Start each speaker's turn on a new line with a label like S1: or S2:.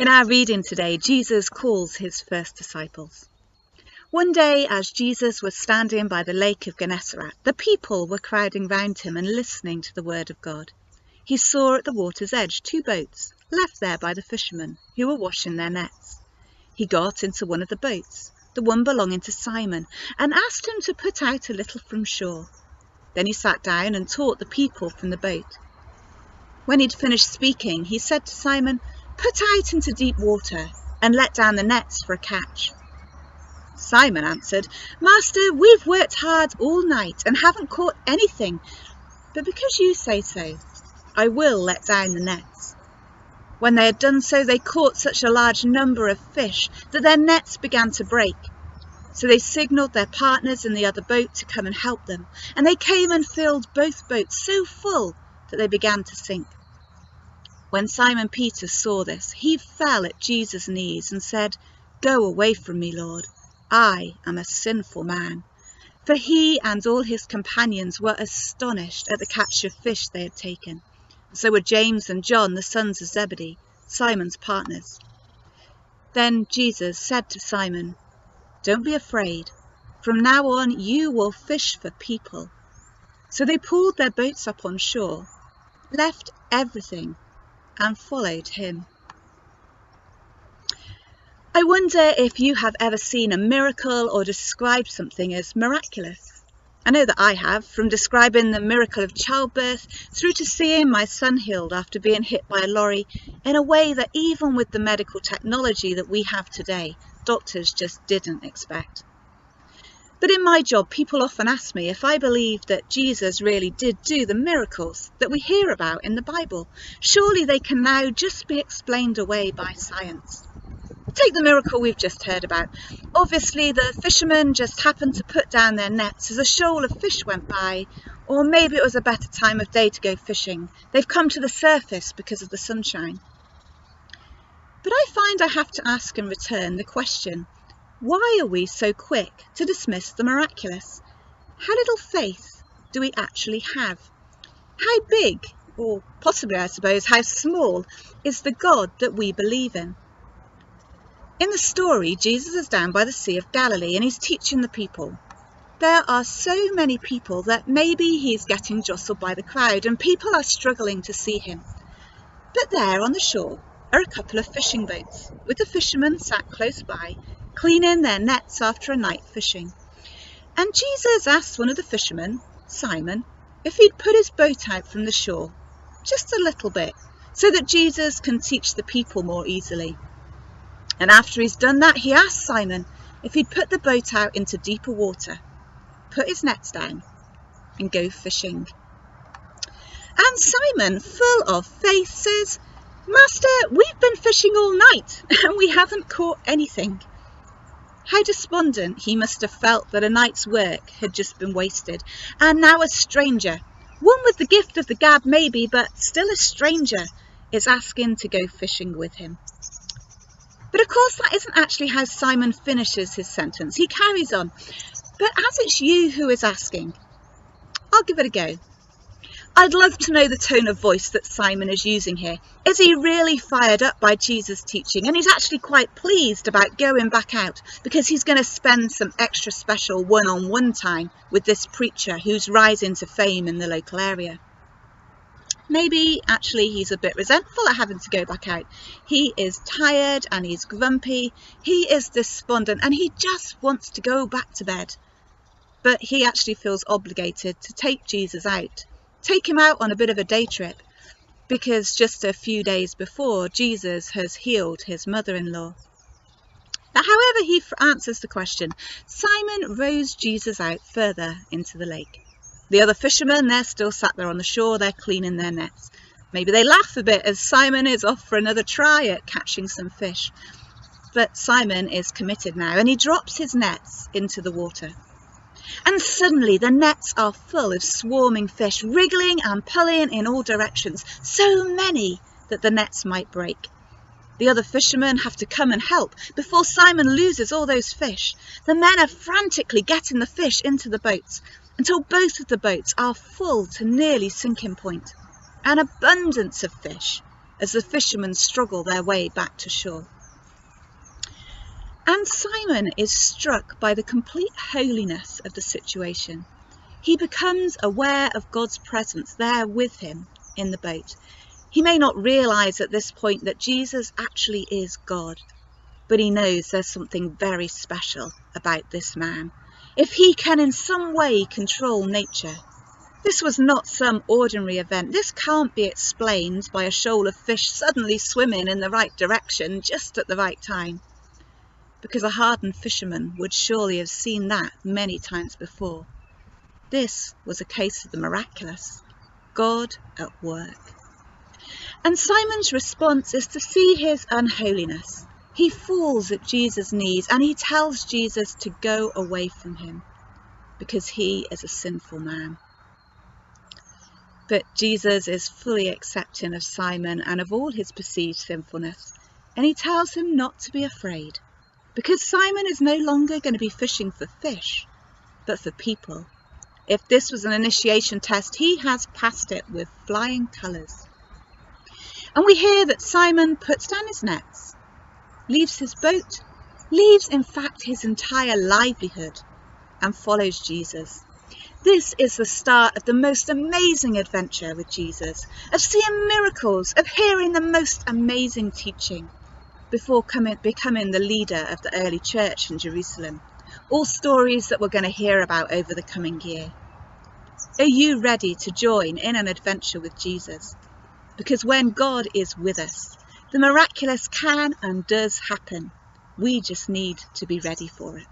S1: In our reading today, Jesus calls his first disciples. One day, as Jesus was standing by the lake of Gennesaret, the people were crowding round him and listening to the word of God. He saw at the water's edge 2 boats, left there by the fishermen, who were washing their nets. He got into one of the boats, the one belonging to Simon, and asked him to put out a little from shore. Then he sat down and taught the people from the boat. When he'd finished speaking, he said to Simon, "Put out into deep water and let down the nets for a catch." Simon answered, "Master, we've worked hard all night and haven't caught anything, but because you say so, I will let down the nets." When they had done so, they caught such a large number of fish that their nets began to break. So they signalled their partners in the other boat to come and help them, and they came and filled both boats so full that they began to sink. When Simon Peter saw this, he fell at Jesus' knees and said, "Go away from me, Lord. I am a sinful man." For he and all his companions were astonished at the catch of fish they had taken. So were James and John, the sons of Zebedee, Simon's partners. Then Jesus said to Simon, "Don't be afraid. From now on you will fish for people." So they pulled their boats up on shore, left everything, and followed him. I wonder if you have ever seen a miracle or described something as miraculous. I know that I have, from describing the miracle of childbirth through to seeing my son healed after being hit by a lorry in a way that even with the medical technology that we have today, doctors just didn't expect. But in my job, people often ask me if I believe that Jesus really did do the miracles that we hear about in the Bible. Surely they can now just be explained away by science. Take the miracle we've just heard about. Obviously, the fishermen just happened to put down their nets as a shoal of fish went by, or maybe it was a better time of day to go fishing. They've come to the surface because of the sunshine. But I find I have to ask in return the question, why are we so quick to dismiss the miraculous? How little faith do we actually have? How big, or possibly I suppose how small, is the God that we believe in? In the story, Jesus is down by the Sea of Galilee and he's teaching the people. There are so many people that maybe he's getting jostled by the crowd and people are struggling to see him. But there on the shore are a couple of fishing boats, with the fishermen sat close by, cleaning their nets after a night fishing. And Jesus asked one of the fishermen, Simon, if he'd put his boat out from the shore, just a little bit, so that Jesus can teach the people more easily. And after he's done that, he asked Simon if he'd put the boat out into deeper water, put his nets down, and go fishing. And Simon, full of faith, says, "Master, we've been fishing all night and we haven't caught anything." How despondent he must have felt that a night's work had just been wasted, and now a stranger, one with the gift of the gab maybe, but still a stranger, is asking to go fishing with him. But of course that isn't actually how Simon finishes his sentence. He carries on, "But as it's you who is asking, I'll give it a go." I'd love to know the tone of voice that Simon is using here. Is he really fired up by Jesus' teaching and he's actually quite pleased about going back out because he's going to spend some extra special one-on-one time with this preacher who's rising to fame in the local area? Maybe actually he's a bit resentful at having to go back out. He is tired and he's grumpy. He is despondent and he just wants to go back to bed. But he actually feels obligated to take Jesus out. Take him out on a bit of a day trip, because just a few days before, Jesus has healed his mother-in-law. But however he answers the question, Simon rows Jesus out further into the lake. The other fishermen, they're still sat there on the shore, they're cleaning their nets. Maybe they laugh a bit as Simon is off for another try at catching some fish. But Simon is committed now, and he drops his nets into the water. And suddenly the nets are full of swarming fish, wriggling and pulling in all directions, so many that the nets might break. The other fishermen have to come and help before Simon loses all those fish. The men are frantically getting the fish into the boats until both of the boats are full to nearly sinking point. An abundance of fish, as the fishermen struggle their way back to shore. And Simon is struck by the complete holiness of the situation. He becomes aware of God's presence there with him in the boat. He may not realise at this point that Jesus actually is God, but he knows there's something very special about this man. If he can in some way control nature, this was not some ordinary event. This can't be explained by a shoal of fish suddenly swimming in the right direction just at the right time, because a hardened fisherman would surely have seen that many times before. This was a case of the miraculous, God at work. And Simon's response is to see his unholiness. He falls at Jesus' knees and he tells Jesus to go away from him because he is a sinful man. But Jesus is fully accepting of Simon and of all his perceived sinfulness, and he tells him not to be afraid, because Simon is no longer going to be fishing for fish, but for people. If this was an initiation test, he has passed it with flying colours. And we hear that Simon puts down his nets, leaves his boat, leaves in fact his entire livelihood, and follows Jesus. This is the start of the most amazing adventure with Jesus, of seeing miracles, of hearing the most amazing teaching, before becoming the leader of the early church in Jerusalem. All stories that we're going to hear about over the coming year. Are you ready to join in an adventure with Jesus? Because when God is with us, the miraculous can and does happen. We just need to be ready for it.